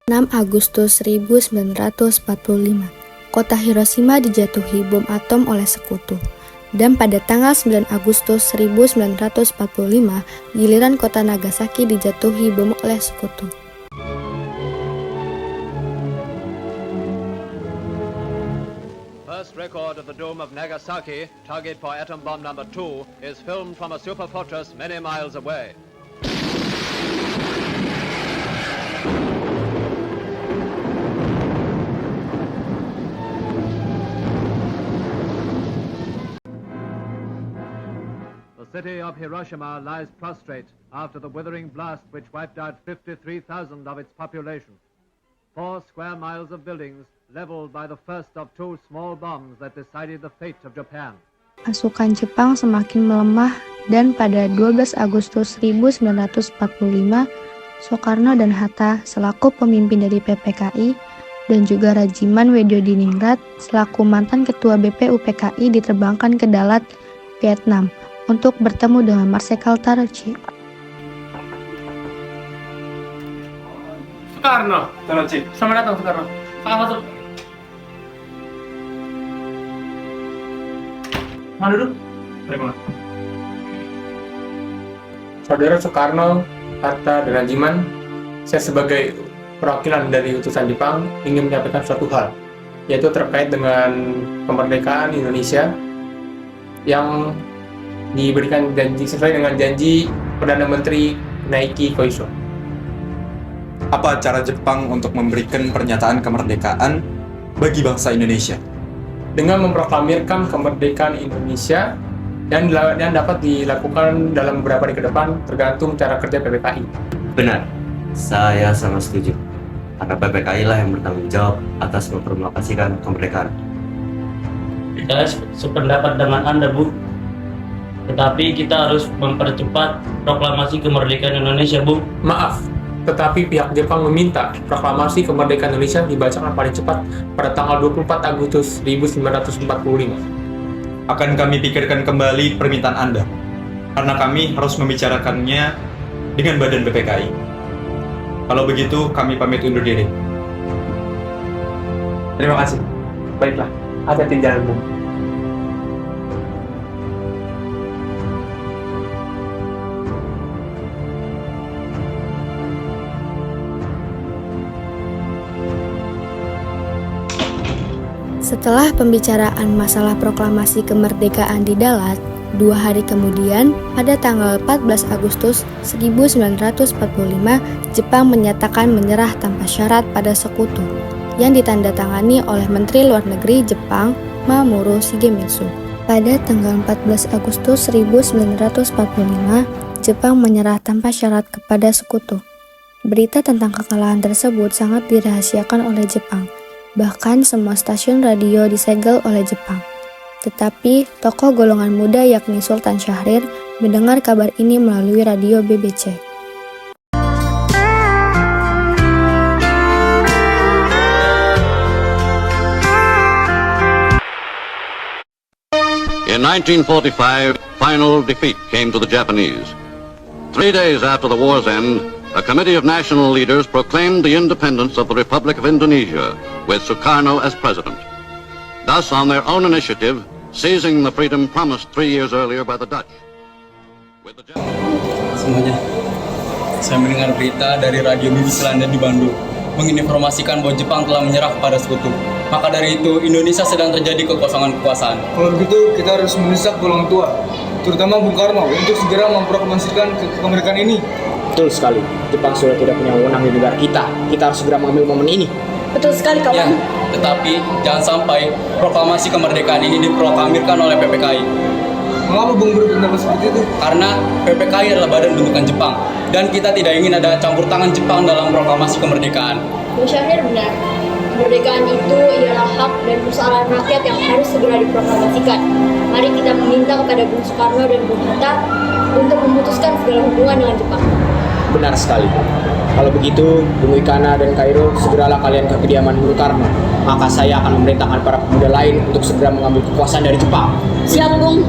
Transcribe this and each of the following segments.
6 Agustus 1945, kota Hiroshima dijatuhi bom atom oleh sekutu. Dan pada tanggal 9 Agustus 1945, giliran kota Nagasaki dijatuhi bom oleh sekutu. First record of the doom of Nagasaki, target for atom bomb number 2, is filmed from a super fortress many miles away. The city of Hiroshima lies prostrate after the withering blast which wiped out 53,000 of its population. 4 square miles of buildings leveled by the first of 2 small bombs that decided the fate of Japan. Pasukan Jepang semakin melemah dan pada 12 Agustus 1945, Soekarno dan Hatta selaku pemimpin dari PPKI dan juga Rajiman Weddiodiningrat selaku mantan ketua BPUPKI diterbangkan ke Dalat, Vietnam untuk bertemu dengan Marsikal Terauchi. Soekarno, Terauchi. Selamat datang Soekarno. Selamat masuk. Mana duduk? Terima kasih. Saudara Soekarno, Hatta, dan Rajiman, saya sebagai perwakilan dari utusan Jepang ingin menyampaikan suatu hal, yaitu terkait dengan kemerdekaan Indonesia yang diberikan janji sesuai dengan janji Perdana Menteri Naiki Koiso. Apa cara Jepang untuk memberikan pernyataan kemerdekaan bagi bangsa Indonesia? Dengan memproklamirkan kemerdekaan Indonesia dan dapat dilakukan dalam beberapa hari ke depan tergantung cara kerja PPKI. Benar, saya sangat setuju. Karena PPKI lah yang bertanggung jawab atas memproklamasikan kemerdekaan. Kita sependapat dengan Anda, Bu. Tetapi kita harus mempercepat proklamasi kemerdekaan Indonesia, Bu. Maaf, tetapi pihak Jepang meminta proklamasi kemerdekaan Indonesia dibacakan paling cepat pada tanggal 24 Agustus 1945. Akan kami pikirkan kembali permintaan Anda, karena kami harus membicarakannya dengan badan PPKI. Kalau begitu, kami pamit undur diri. Terima kasih. Baiklah, hati-hati di jalanmu. Setelah pembicaraan masalah proklamasi kemerdekaan di Dalat, 2 hari kemudian, pada tanggal 14 Agustus 1945, Jepang menyatakan menyerah tanpa syarat pada sekutu, yang ditandatangani oleh Menteri Luar Negeri Jepang, Mamoru Shigemitsu. Pada tanggal 14 Agustus 1945, Jepang menyerah tanpa syarat kepada sekutu. Berita tentang kekalahan tersebut sangat dirahasiakan oleh Jepang. Bahkan semua stasiun radio disegel oleh Jepang. Tetapi tokoh golongan muda yakni Sultan Syahrir mendengar kabar ini melalui radio BBC. In 1945, final defeat came to the Japanese. 3 days after the war's end, a committee of national leaders proclaimed the independence of the Republic of Indonesia, with Sukarno as president. Thus, on their own initiative, seizing the freedom promised 3 years earlier by the Dutch. Semuanya, saya mendengar berita dari radio BBC London di Bandung menginformasikan bahwa Jepang telah menyerah kepada sekutu. Maka dari itu, Indonesia sedang terjadi kekosongan kekuasaan. Kalau begitu, kita harus mendesak golongan tua, terutama Bung Karno, untuk segera memproklamasikan kemerdekaan ini. Betul sekali, Jepang sudah tidak punya wewenang di negara kita. Kita harus segera mengambil momen ini. Betul sekali, kawan. Ya, tetapi jangan sampai proklamasi kemerdekaan ini diproklamirkan oleh PPKI. Mengapa Bung berpendapat seperti itu? Karena PPKI adalah badan bentukan Jepang, dan kita tidak ingin ada campur tangan Jepang dalam proklamasi kemerdekaan. Bung Syahrir benar. Kemerdekaan itu ialah hak dan persoalan rakyat yang harus segera diproklamasikan. Mari kita meminta kepada Bung Soekarno dan Bung Hatta untuk memutuskan segala hubungan dengan Jepang. Benar sekali. Kalau begitu, Bung Ikana dan Kairo, segeralah kalian ke kediaman Bung Karno. Maka saya akan memerintahkan para pemuda lain untuk segera mengambil kekuasaan dari Jepang. Siap, Bung.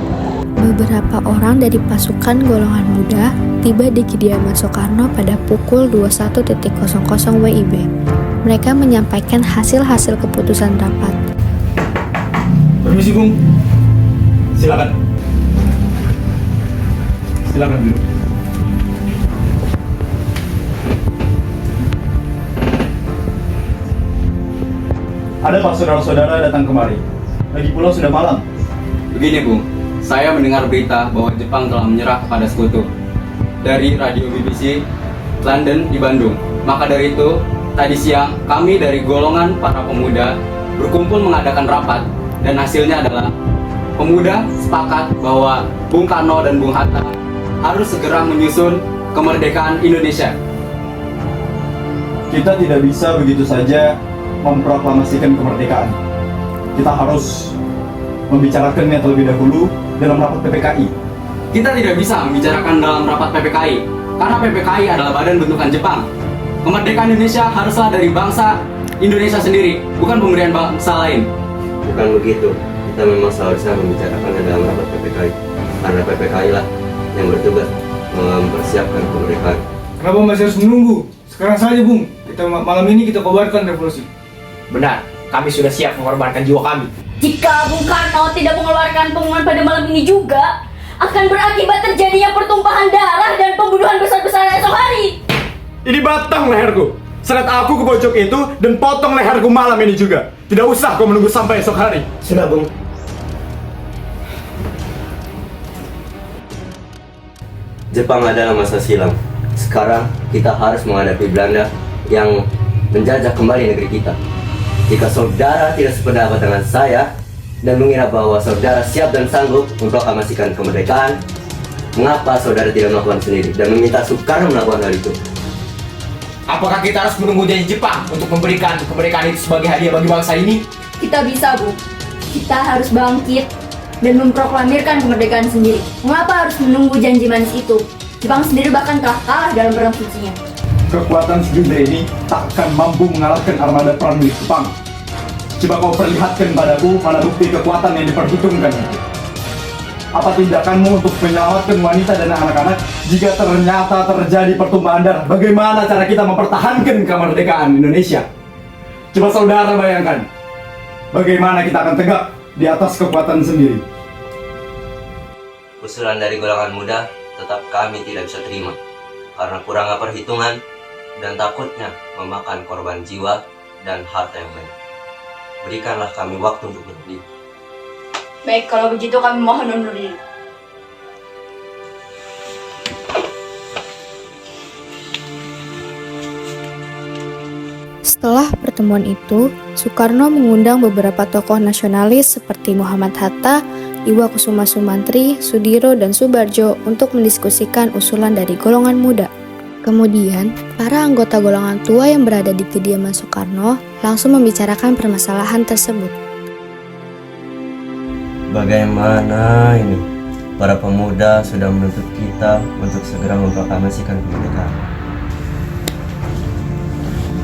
Beberapa orang dari pasukan golongan muda tiba di kediaman Soekarno pada pukul 21.00 WIB. mereka menyampaikan hasil-hasil keputusan rapat. Permisi, Bung. Silakan. Silakan dulu. Ada Pak saudara-saudara datang kemari. Lagi pula sudah malam. Begini Bung, saya mendengar berita bahwa Jepang telah menyerah kepada sekutu dari radio BBC London di Bandung. Maka dari itu, tadi siang kami dari golongan para pemuda berkumpul mengadakan rapat dan hasilnya adalah pemuda sepakat bahwa Bung Karno dan Bung Hatta harus segera menyusun kemerdekaan Indonesia. Kita tidak bisa begitu saja memproklamasikan kemerdekaan. Kita harus membicarakannya terlebih dahulu dalam rapat PPKI. Kita tidak bisa membicarakan dalam rapat PPKI karena PPKI adalah badan bentukan Jepang. Kemerdekaan Indonesia haruslah dari bangsa Indonesia sendiri, bukan pemberian bangsa lain. Bukan begitu. Kita memang seharusnya membicarakannya dalam rapat PPKI. Karena PPKI lah yang bertugas mempersiapkan kemerdekaan. Kenapa masih harus menunggu? Sekarang saja Bung, malam ini kita kobarkan revolusi. Benar, kami sudah siap mengorbankan jiwa kami. Jika Bung Karno tidak mengeluarkan pengumuman pada malam ini juga, akan berakibat terjadinya pertumpahan darah dan pembunuhan besar-besaran esok hari. Ini batang leherku. Seret aku ke pojok itu dan potong leherku malam ini juga. Tidak usah kau menunggu sampai esok hari. Sudah, Bung. Jepang adalah masa silam. Sekarang kita harus menghadapi Belanda yang menjajah kembali negeri kita. Jika saudara tidak sependapat dengan saya dan mengira bahwa saudara siap dan sanggup memproklamasikan kemerdekaan, mengapa saudara tidak melakukan sendiri dan meminta Soekarno melakukan hal itu? Apakah kita harus menunggu janji Jepang untuk memberikan kemerdekaan itu sebagai hadiah bagi bangsa ini? Kita bisa, Bu. Kita harus bangkit dan memproklamirkan kemerdekaan sendiri. Mengapa harus menunggu janji manis itu? Jepang sendiri bahkan telah kalah dalam perang sucinya. Kekuatan segede ini takkan mampu mengalahkan armada perang milik Jepang. Coba kau perlihatkan padaku mana bukti kekuatan yang diperhitungkan. Apa tindakanmu untuk menyelamatkan wanita dan anak-anak jika ternyata terjadi pertumpahan darah? Bagaimana cara kita mempertahankan kemerdekaan Indonesia? Coba saudara bayangkan, bagaimana kita akan tegak di atas kekuatan sendiri. Usulan dari golongan muda tetap kami tidak bisa terima karena kurangnya perhitungan dan takutnya memakan korban jiwa dan harta yang banyak. Berikanlah kami waktu untuk berdiri. Baik, kalau begitu kami mohon undur diri. Setelah pertemuan itu, Soekarno mengundang beberapa tokoh nasionalis seperti Muhammad Hatta, Iwa Kusuma Sumantri, Sudiro, dan Subarjo untuk mendiskusikan usulan dari golongan muda. Kemudian, para anggota golongan tua yang berada di kediaman Soekarno langsung membicarakan permasalahan tersebut. Bagaimana ini? Para pemuda sudah menuntut kita untuk segera memproklamasikan kemerdekaan.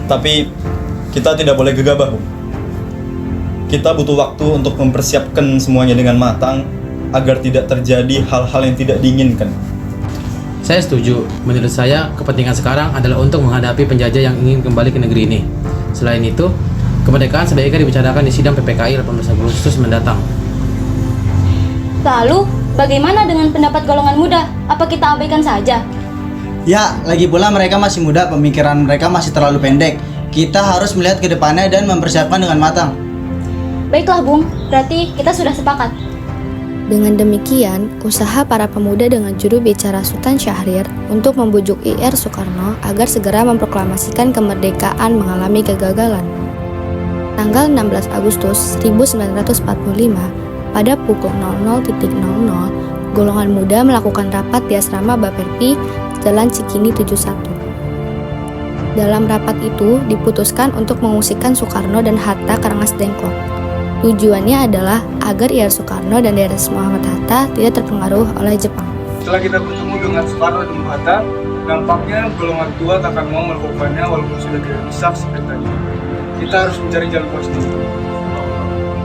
Tapi kita tidak boleh gegabah, Bu. Kita butuh waktu untuk mempersiapkan semuanya dengan matang agar tidak terjadi hal-hal yang tidak diinginkan. Saya setuju. Menurut saya, kepentingan sekarang adalah untuk menghadapi penjajah yang ingin kembali ke negeri ini. Selain itu, kemerdekaan sebaiknya dibicarakan di sidang PPKI 18 Agustus mendatang. Lalu, bagaimana dengan pendapat golongan muda? Apa kita abaikan saja? Ya, lagi pula mereka masih muda, pemikiran mereka masih terlalu pendek. Kita harus melihat ke depannya dan mempersiapkan dengan matang. Baiklah, Bung. Berarti kita sudah sepakat. Dengan demikian, usaha para pemuda dengan juru bicara Sultan Syahrir untuk membujuk IR Soekarno agar segera memproklamasikan kemerdekaan mengalami kegagalan. Tanggal 16 Agustus 1945, pada pukul 00.00, golongan muda melakukan rapat di asrama Baperpi, Jalan Cikini 71. Dalam rapat itu diputuskan untuk mengungsikan Soekarno dan Hatta ke Rengas Dengklok. Tujuannya adalah agar IR Soekarno dan DRS Muhammad Hatta tidak terpengaruh oleh Jepang. Setelah kita bertemu dengan Soekarno dan Bung Hatta, nampaknya golongan tua tak akan mau melakukannya walaupun sudah tidak bisa seperti tadi. Kita harus mencari jalan keluar sendiri.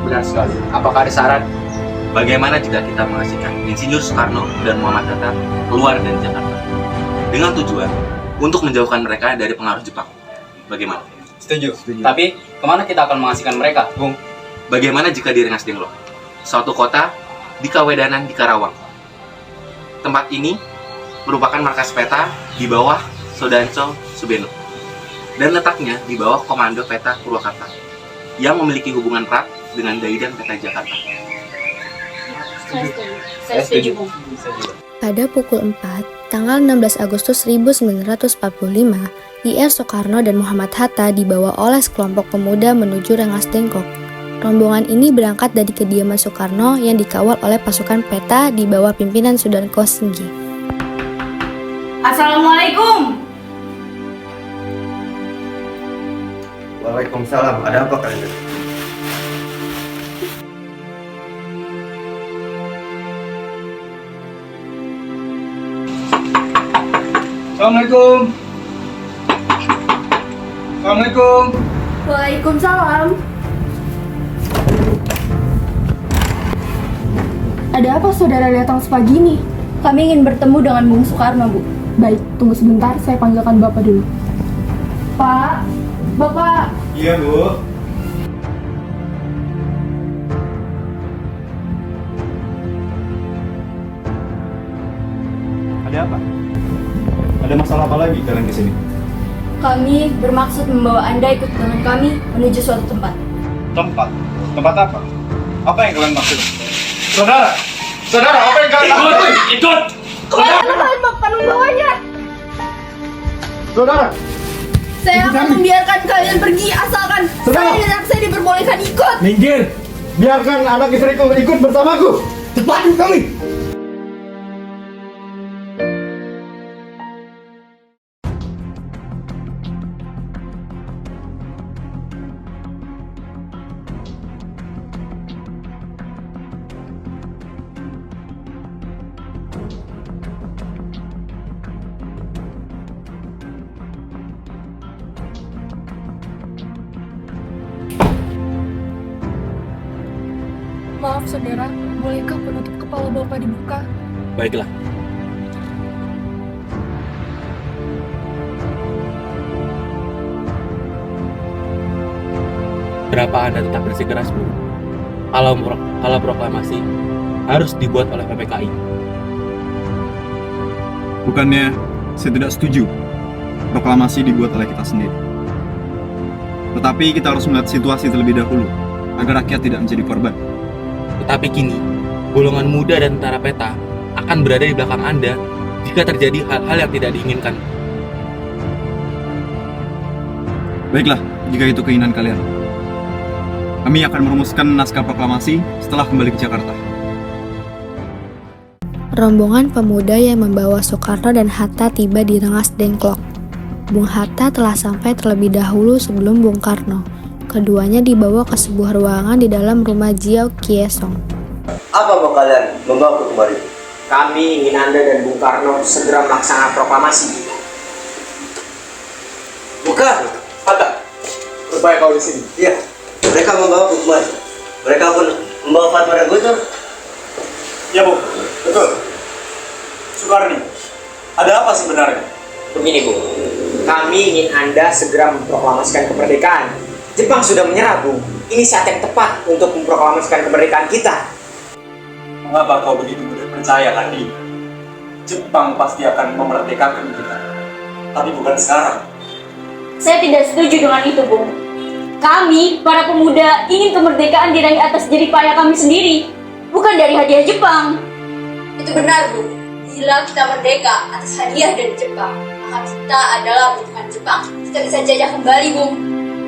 Benar sekali. Apakah ada saran? Bagaimana jika kita mengasihkan Insinyur Soekarno dan Muhammad Hatta keluar dari Jakarta dengan tujuan untuk menjauhkan mereka dari pengaruh Jepang? Bagaimana? Setuju. Tapi kemana kita akan mengasihkan mereka, Bung? Bagaimana jika di Rengas Dengklok, suatu kota di Kawedanan di Karawang? Tempat ini merupakan markas peta di bawah Sodanco Subeno dan letaknya di bawah Komando Peta Purwakarta yang memiliki hubungan erat dengan Daidan Peta Jakarta. Saya setuju, Bung. Pada pukul 4, tanggal 16 Agustus 1945, IR Soekarno dan Muhammad Hatta dibawa oleh sekelompok pemuda menuju Rengas Dengklok. Rombongan ini berangkat dari kediaman Soekarno yang dikawal oleh pasukan peta di bawah pimpinan Sudarko Singgi. Assalamualaikum. Waalaikumsalam. Ada apa kalian? Assalamualaikum. Assalamualaikum. Waalaikumsalam. Ada apa saudara datang sepagi ini? Kami ingin bertemu dengan Bung Soekarno, Bu. Baik, tunggu sebentar, saya panggilkan Bapak dulu. Pak, Bapak. Iya, Bu. Ada apa? Ada masalah apa lagi kalian ke sini? Kami bermaksud membawa Anda ikut dengan kami menuju suatu tempat. Tempat? Tempat apa? Apa yang kalian maksud? Saudara! Saudara, apa yang kalian maksud? Ikut! Kalian makan membawanya. Saudara! Saya akan membiarkan kalian pergi asalkan saya dan anak saya diperbolehkan ikut. Minggir! Biarkan anak istriku ikut bersamaku! Cepat kami! Maaf saudara, bolehkah penutup kepala Bapak dibuka? Baiklah. Berapa Anda tetap bersikeras, Bu? Kalau proklamasi harus dibuat oleh PPKI. Bukannya saya tidak setuju proklamasi dibuat oleh kita sendiri. Tetapi kita harus melihat situasi terlebih dahulu agar rakyat tidak menjadi korban. Tetapi kini, golongan muda dan tentara peta akan berada di belakang Anda jika terjadi hal-hal yang tidak diinginkan. Baiklah, jika itu keinginan kalian. Kami akan merumuskan naskah proklamasi setelah kembali ke Jakarta. Rombongan pemuda yang membawa Soekarno dan Hatta tiba di Rengas Dengklok. Bung Hatta telah sampai terlebih dahulu sebelum Bung Karno. Keduanya dibawa ke sebuah ruangan di dalam rumah Jiao Kiesong. Apa mau kalian membawaku kembali? Kami ingin Anda dan Bung Karno segera melaksanakan proklamasi. Bukan, Hatta. Supaya kau di sini. Iya, mereka membawa kembali. Mereka pun membawa Fatwa dan Guntur. Ya, Bu. Betul. Soekarni, ada apa sebenarnya? Begini, Bu. Kami ingin Anda segera memproklamasikan kemerdekaan. Jepang sudah menyerah, Bung. Ini saat yang tepat untuk memproklamasikan kemerdekaan kita. Mengapa kau begitu mudah percaya, Andi? Jepang pasti akan memerdekakan kita. Tapi bukan sekarang. Saya tidak setuju dengan itu, Bung. Kami, para pemuda, ingin kemerdekaan diraih atas jerih payah kami sendiri, bukan dari hadiah Jepang. Itu benar, Bu. Bila kita merdeka atas hadiah dari Jepang, maka kita adalah bukan Jepang. Kita bisa jajah kembali, Bung.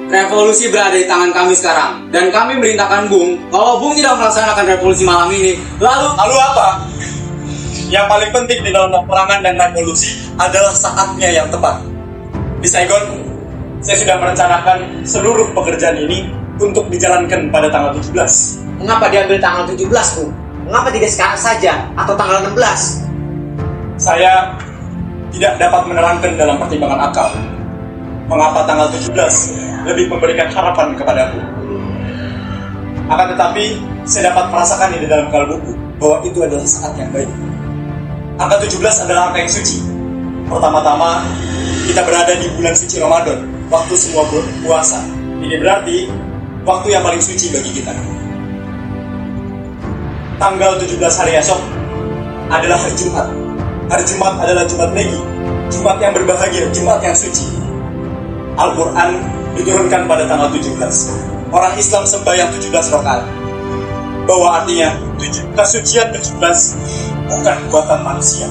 Revolusi berada di tangan kami sekarang, dan kami merintahkan Bung, kalau Bung tidak melaksanakan revolusi malam ini, lalu apa? Yang paling penting di dalam peperangan dan revolusi adalah saatnya yang tepat. Di Saigon, saya sudah merencanakan seluruh pekerjaan ini untuk dijalankan pada tanggal 17. Mengapa diambil tanggal 17, Bung? Mengapa tidak sekarang saja atau tanggal 16? Saya tidak dapat menerangkan dalam pertimbangan akal mengapa tanggal 17 lebih memberikan harapan kepadaku. Akan tetapi, saya dapat merasakan di dalam kalbuku bahwa itu adalah saat yang baik. Angka 17 adalah angka yang suci. Pertama-tama, kita berada di bulan suci Ramadan. waktu semua puasa. Ini berarti waktu yang paling suci bagi kita. Tanggal 17 hari esok adalah hari Jumat. Hari Jumat adalah Jumat Legi, Jumat yang berbahagia, Jumat yang suci. Al-Quran diturunkan pada tanggal 17. Orang Islam sembahyang 17 rakaat. Bahwa artinya kesucian 17 bukan buatan manusia.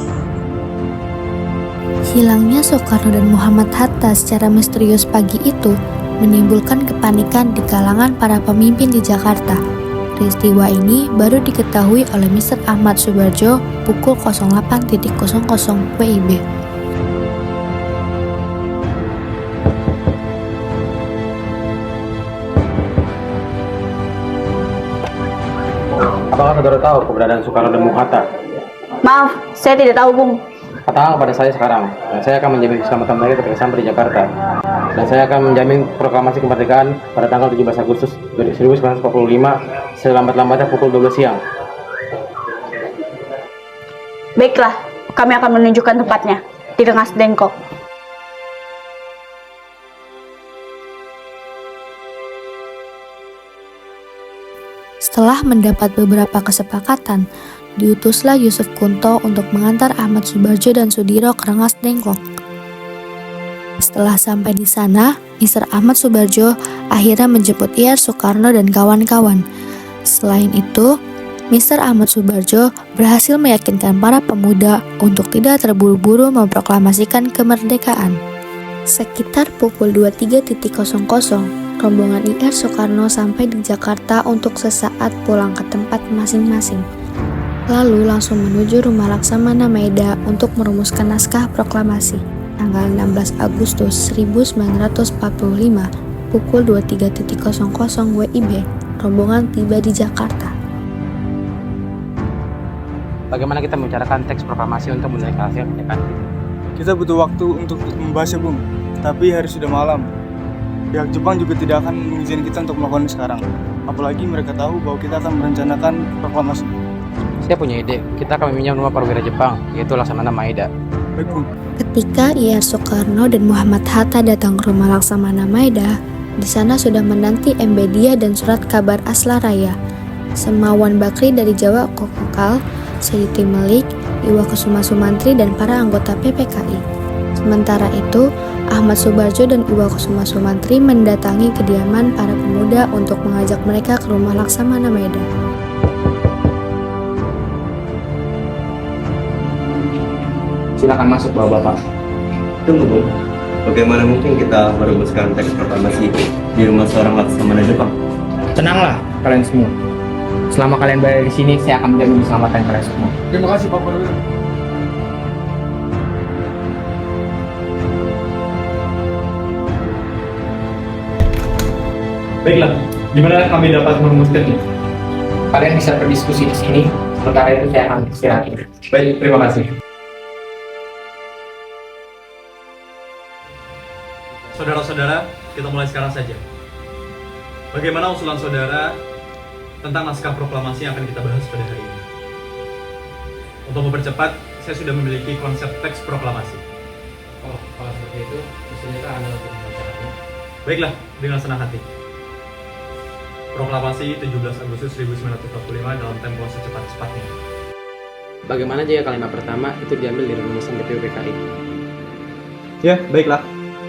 Hilangnya Soekarno dan Muhammad Hatta secara misterius pagi itu menimbulkan kepanikan di kalangan para pemimpin di Jakarta. Peristiwa ini baru diketahui oleh Mr. Ahmad Soebardjo pukul 08.00 WIB. Apakah saudara tahu keberadaan Soekarno dan Bung Hatta? Maaf, saya tidak tahu, Bung. Katakan kepada saya sekarang, dan saya akan menjamin keselamatan mereka ketika sampai di Jakarta. Dan saya akan menjamin proklamasi kemerdekaan pada tanggal 17 Agustus 1945 selambat-lambatnya pukul 12 siang. Baiklah, kami akan menunjukkan tempatnya di Rengas Dengklok. Setelah mendapat beberapa kesepakatan, diutuslah Yusuf Kunto untuk mengantar Ahmad Soebardjo dan Sudiro ke Rengas Dengklok. Setelah sampai di sana, Mr. Ahmad Soebardjo akhirnya menjemput Ir Soekarno dan kawan-kawan. Selain itu, Mr. Ahmad Soebardjo berhasil meyakinkan para pemuda untuk tidak terburu-buru memproklamasikan kemerdekaan. Sekitar pukul 23.00, rombongan Ir Soekarno sampai di Jakarta untuk sesaat pulang ke tempat masing-masing. Lalu langsung menuju rumah Laksamana Maeda untuk merumuskan naskah proklamasi. Tanggal 16 Agustus 1945 pukul 23.00 WIB, rombongan tiba di Jakarta. Bagaimana kita membicarakan teks proklamasi untuk mendeklarasikan kemerdekaan kita? Kita butuh waktu untuk membahasnya, Bung. Tapi hari sudah malam. Pihak Jepang juga tidak akan mengizinkan kita untuk melakukan sekarang. Apalagi mereka tahu bahwa kita akan merencanakan proklamasi. Saya punya ide, kita akan meminjam rumah perwira Jepang, yaitu Laksamana Maeda. Baik, Bung. Ketika Ir Soekarno dan Muhammad Hatta datang ke rumah Laksamana Maeda, di sana sudah menanti Embedia dan surat kabar Aslaraya. Semawan Bakri dari Jawa Kokokal, Sayuti Melik, Iwa Kusuma Sumantri, dan para anggota PPKI. Sementara itu, Ahmad Soebardjo dan Iwa Kusuma Sumantri mendatangi kediaman para pemuda untuk mengajak mereka ke rumah Laksamana Maeda. Silakan masuk, Bapak-bapak. Tunggu, Bung. Bagaimana mungkin kita merumuskan teks proklamasi di rumah seorang Laksamana Jepang? Tenanglah kalian semua. Selama kalian berada di sini, saya akan menjamin keselamatan kalian semua. Terima kasih, Pak Perwira. Baiklah, di mana kami dapat merumuskannya? Kalian bisa berdiskusi di sini, sementara itu saya akan istirahat. Baik, terima kasih. Saudara-saudara, kita mulai sekarang saja. Bagaimana usulan saudara tentang naskah proklamasi yang akan kita bahas pada hari ini? Untuk mempercepat, saya sudah memiliki konsep teks proklamasi. Oh, kalau seperti itu, kesulitan Anda untuk membacakannya. Baiklah, dengan senang hati. Proklamasi 17 Agustus 1945 dalam tempo secepat-cepatnya. Bagaimana jika kalimat pertama itu diambil dari rumusan DPU PKI? Ya, baiklah.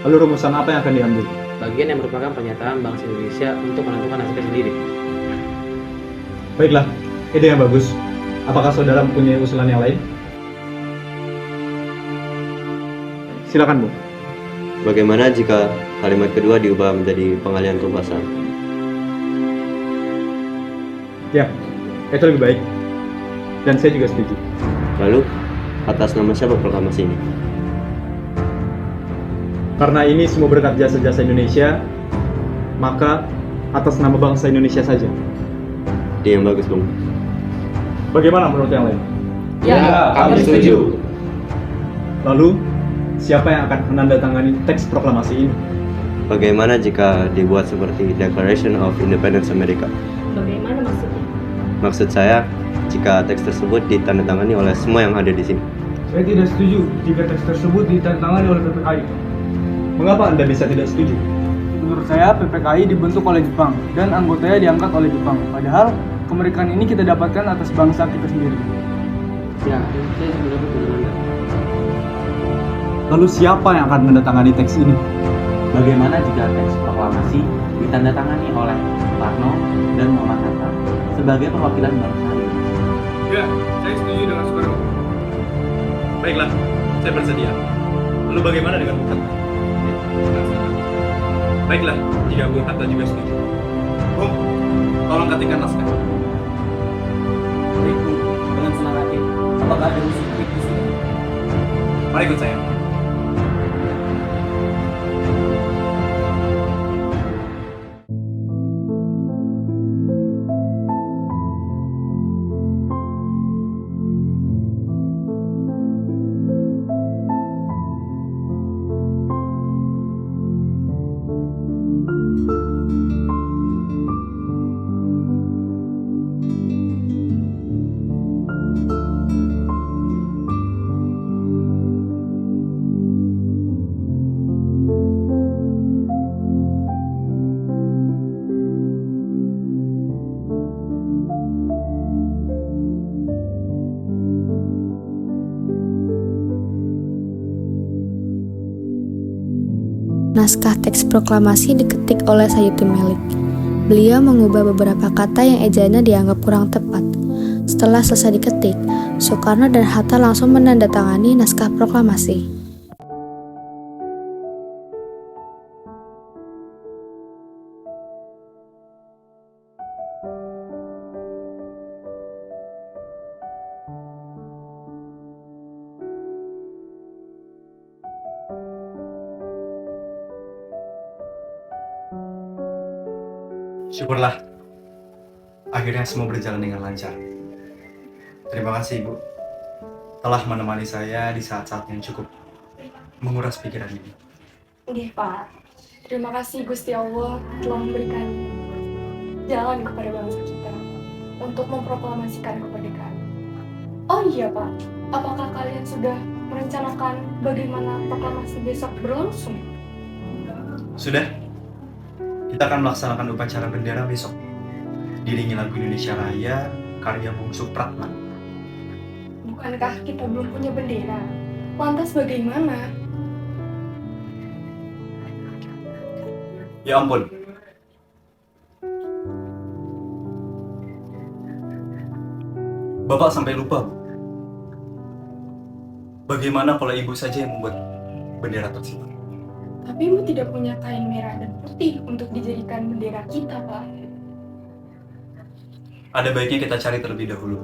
Lalu rumusan apa yang akan diambil? Bagian yang merupakan pernyataan bangsa Indonesia untuk menentukan nasibnya sendiri. Baiklah, ide yang bagus. Apakah saudara mempunyai usulan yang lain? Silakan, Bu. Bagaimana jika kalimat kedua diubah menjadi pengalihan kekuasaan? Ya, itu lebih baik. Dan saya juga setuju. Lalu, atas nama siapa proklamasi ini? Karena ini semua berkat jasa-jasa Indonesia, maka atas nama bangsa Indonesia saja. Ide yang bagus, Bung. Bagaimana menurut yang lain? Ya, kami setuju. Lalu, siapa yang akan menandatangani teks proklamasi ini? Bagaimana jika dibuat seperti Declaration of Independence America? Bagaimana maksudnya? Maksud saya, jika teks tersebut ditandatangani oleh semua yang ada di sini. Saya tidak setuju jika teks tersebut ditandatangani oleh PPKI. Mengapa Anda bisa tidak setuju? Menurut saya, PPKI dibentuk oleh Jepang dan anggotanya diangkat oleh Jepang. Padahal, kemerdekaan ini kita dapatkan atas bangsa kita sendiri. Ya, saya sebenarnya dengan Anda. Lalu siapa yang akan menandatangani teks ini? Bagaimana jika teks proklamasi ditandatangani oleh Soekarno dan Muhammad Hatta sebagai perwakilan bangsa Indonesia? Ya, saya setuju dengan Soekarno. Baiklah, saya bersedia. Lalu bagaimana dengan Bung Hatta? Baiklah, jika Bung Hatta juga setuju. Bung, tolong ketikkan naskah. Baik, Bung. Dengan senang hati. Apakah ada musik di sini? Mari ikut saya. Naskah teks proklamasi diketik oleh Sayuti Melik. Beliau mengubah beberapa kata yang ejaannya dianggap kurang tepat. Setelah selesai diketik, Soekarno dan Hatta langsung menandatangani naskah proklamasi. Syukurlah, akhirnya semua berjalan dengan lancar. Terima kasih Ibu, telah menemani saya di saat-saat yang cukup menguras pikiran ini. Nggih, Pak. Terima kasih Gusti Allah telah memberikan jalan kepada bangsa kita untuk memproklamasikan kemerdekaan. Oh iya, Pak. Apakah kalian sudah merencanakan bagaimana proklamasi besok berlangsung? Sudah, kita akan melaksanakan upacara bendera besok. Diiringi lagu Indonesia Raya karya Bung Supratman. Bukankah kita belum punya bendera? Lantas bagaimana? Ya ampun. Bapak sampai lupa. Bagaimana kalau Ibu saja yang membuat bendera tersebut? Tapi Ibu tidak punya kain merah dan putih untuk dijadikan bendera kita, Pak. Ada baiknya kita cari terlebih dahulu.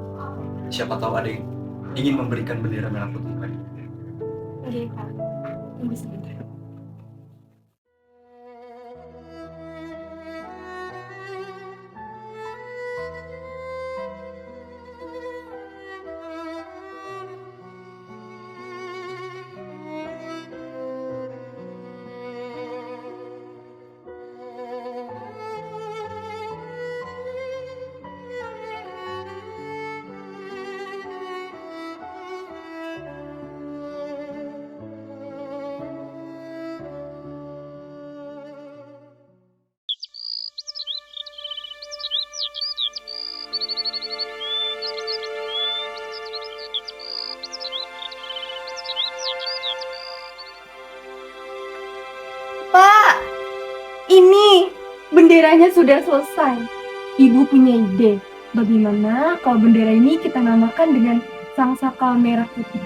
Siapa tahu ada yang ingin memberikan bendera merah putih lagi. Oke, Pak. Tunggu sebentar. Pak, ini benderanya sudah selesai. Ibu punya ide. Bagaimana kalau bendera ini kita namakan dengan Sang Saka Merah Putih?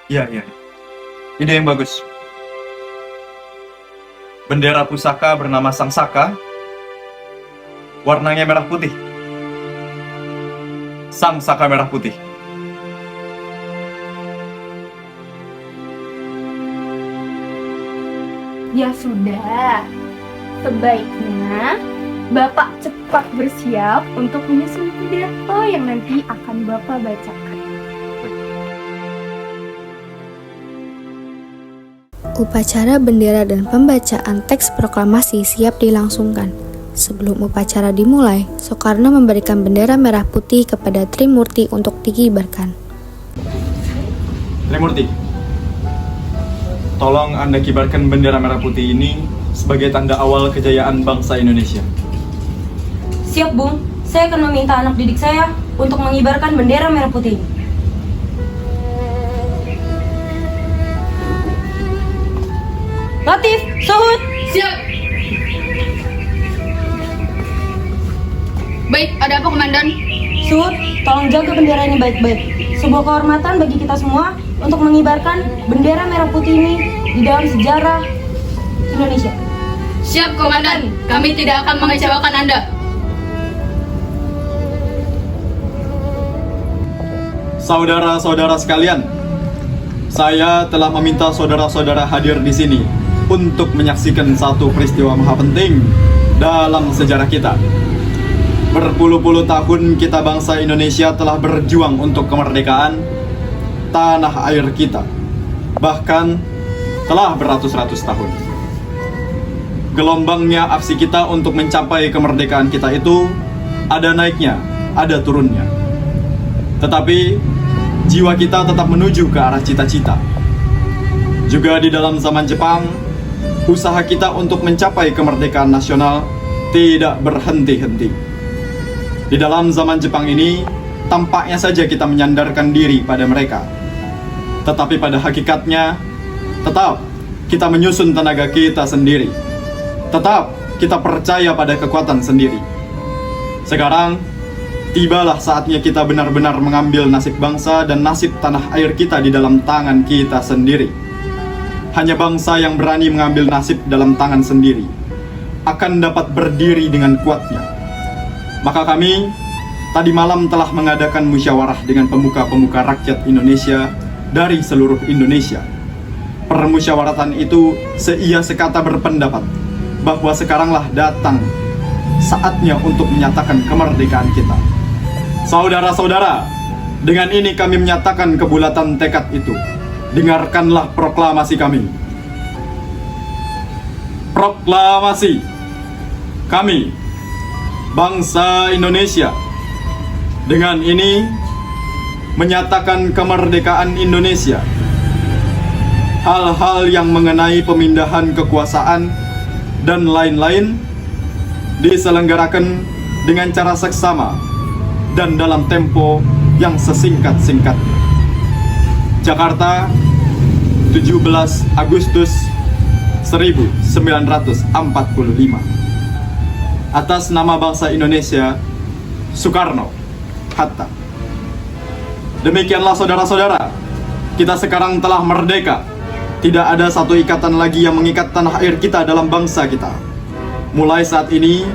Iya. Ide yang bagus. Bendera pusaka bernama Sang Saka, warnanya merah putih. Sang Saka Merah Putih. Ya sudah, sebaiknya Bapak cepat bersiap untuk menyusun pidato yang nanti akan Bapak bacakan. Upacara bendera dan pembacaan teks proklamasi siap dilangsungkan. Sebelum upacara dimulai, Soekarno memberikan bendera merah putih kepada Trimurti untuk dikibarkan. Trimurti, tolong Anda kibarkan bendera merah putih ini sebagai tanda awal kejayaan bangsa Indonesia. Siap, Bung. Saya akan meminta anak didik saya untuk mengibarkan bendera merah putih ini. Latif, Sohud. Siap. Baik, ada apa, Komandan? Sohud, tolong jaga bendera ini baik-baik. Sebuah kehormatan bagi kita semua untuk mengibarkan bendera merah putih ini di dalam sejarah Indonesia. Siap, Komandan. Kami tidak akan mengecewakan Anda. Saudara-saudara sekalian, saya telah meminta saudara-saudara hadir di sini untuk menyaksikan satu peristiwa maha penting dalam sejarah kita. Berpuluh-puluh tahun kita bangsa Indonesia telah berjuang untuk kemerdekaan tanah air kita. Bahkan telah beratus-ratus tahun. Gelombangnya aksi kita untuk mencapai kemerdekaan kita itu ada naiknya, ada turunnya. Tetapi jiwa kita tetap menuju ke arah cita-cita. Juga di dalam zaman Jepang, usaha kita untuk mencapai kemerdekaan nasional tidak berhenti-henti. Di dalam zaman Jepang ini, tampaknya saja kita menyandarkan diri pada mereka. Tetapi pada hakikatnya, tetap kita menyusun tenaga kita sendiri. Tetap kita percaya pada kekuatan sendiri. Sekarang, tibalah saatnya kita benar-benar mengambil nasib bangsa dan nasib tanah air kita di dalam tangan kita sendiri. Hanya bangsa yang berani mengambil nasib dalam tangan sendiri akan dapat berdiri dengan kuatnya. Maka kami tadi malam telah mengadakan musyawarah dengan pemuka-pemuka rakyat Indonesia dari seluruh Indonesia. Permusyawaratan itu seia sekata berpendapat bahwa sekaranglah datang saatnya untuk menyatakan kemerdekaan kita. Saudara-saudara, dengan ini kami menyatakan kebulatan tekad itu. Dengarkanlah proklamasi kami. Proklamasi kami, bangsa Indonesia, dengan ini menyatakan kemerdekaan Indonesia. Hal-hal yang mengenai pemindahan kekuasaan dan lain-lain diselenggarakan dengan cara seksama dan dalam tempo yang sesingkat-singkatnya. Jakarta, 17 Agustus 1945. Atas nama bangsa Indonesia, Soekarno, Hatta. Demikianlah saudara-saudara, kita sekarang telah merdeka. Tidak ada satu ikatan lagi yang mengikat tanah air kita dalam bangsa kita. Mulai saat ini,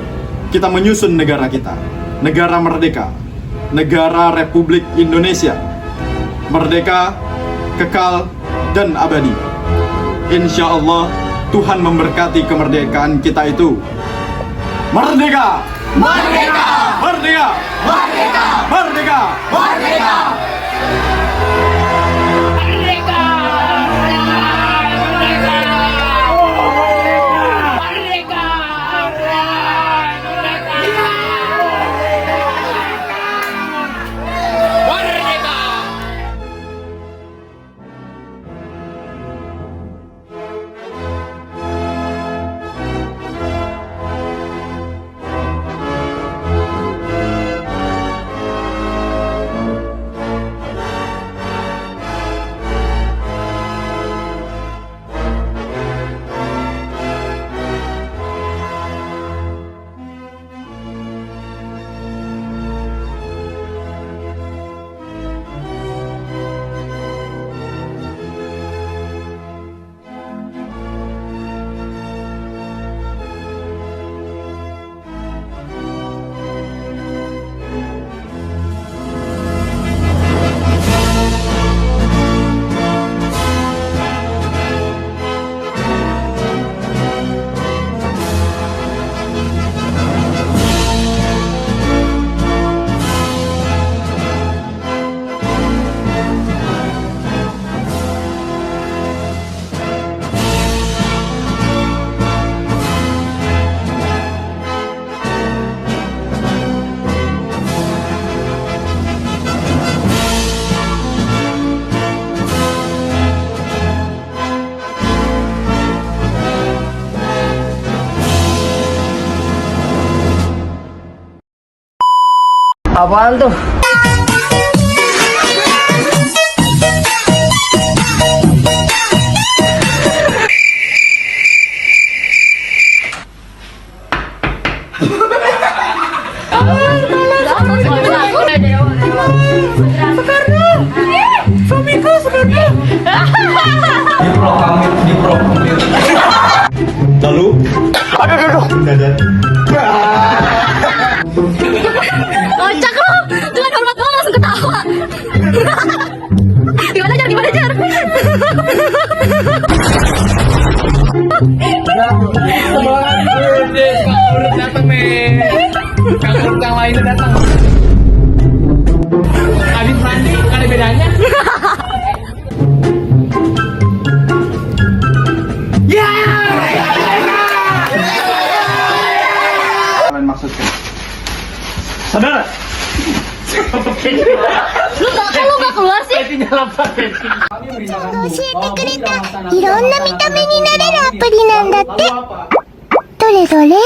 kita menyusun negara kita, negara merdeka, negara Republik Indonesia, merdeka, kekal, dan abadi. Insya Allah, Tuhan memberkati kemerdekaan kita itu. Merdeka! Merdeka! Merdeka! Merdeka! Merdeka! Merdeka! Apaan tuh? Lalu, aduh. Kocak lo, dengan hormat lo langsung ketawa. Gimana Jar? Datang nih. Kang lainnya datang. Habis mandi, gak ada bedanya. Ya. Kalian maksudkan? Saudara. Lu gak keluar sih? 教えてくれたいろんな見た目になれるアプリなんだって。どれどれ？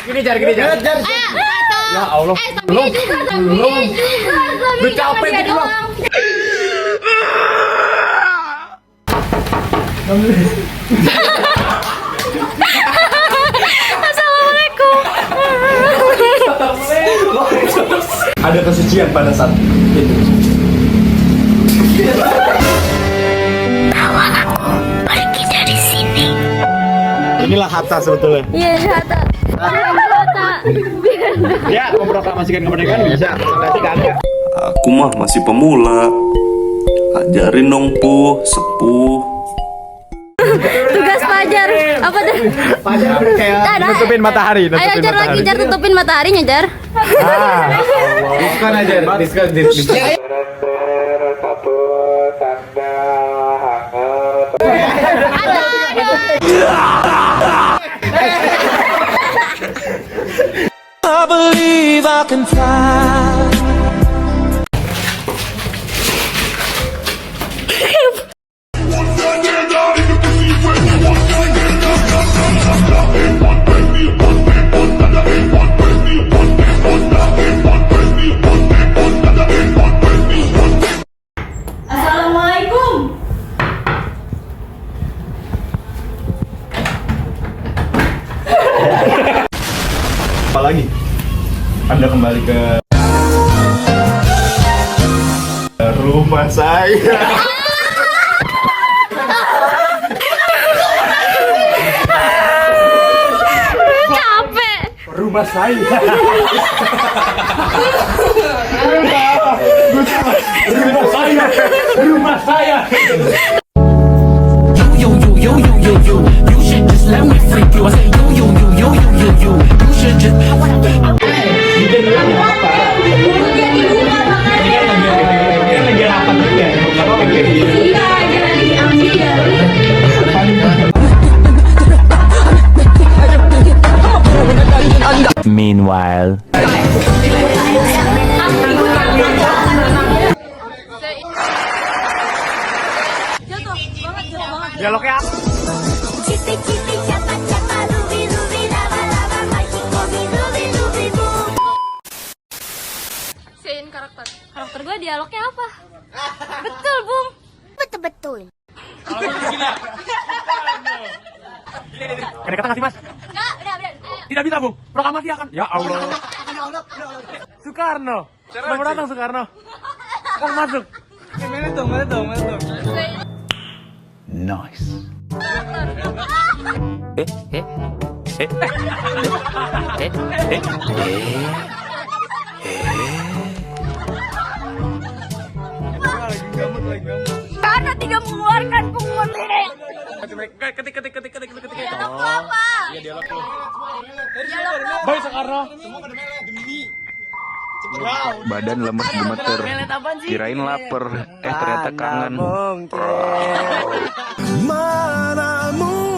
Gini jar. Ya Allah. Belum. Udah capek gitu loh. Assalamualaikum. Ada kesucian pada saat itu. Bawa aku pergi dari sini. Inilah Hatta sebetulnya. Iya, Hatta. Ya, memproklamasikan kemerdekaan bisa, tapi kagak. Aku mah masih pemula. Ajarin dong, sepuh. Tugas Fajar apa tuh? Fajar kayak nutupin matahari. Ayo Jar lagi, Jar tutupin mataharinya, Jar. Diskon aja, diskon. I believe I can fly. Assalamualaikum. Apalagi Anda kembali ke rumah saya. Capek. Rumah saya. Rumah saya. Yo, you should just let me freak you. I say yo, you should just. Meanwhile. Dialognya apa? Sein karakter gue dialognya apa? Betul, Bung. Betul. Kata ngasih Mas? Udah. Tidak bisa, Bung. Proklamasi akan. Ya Allah. Soekarno. Mau datang Soekarno. Kan masuk. Mana dong. Nice. Karena tidak mengeluarkan pungut ini. Ketik. Apa? Iya, dialog lu. Dialog lu. Boy Soekarno. Badan lemes gemeter. Kirain lapar, ternyata kangen. Mana mungkin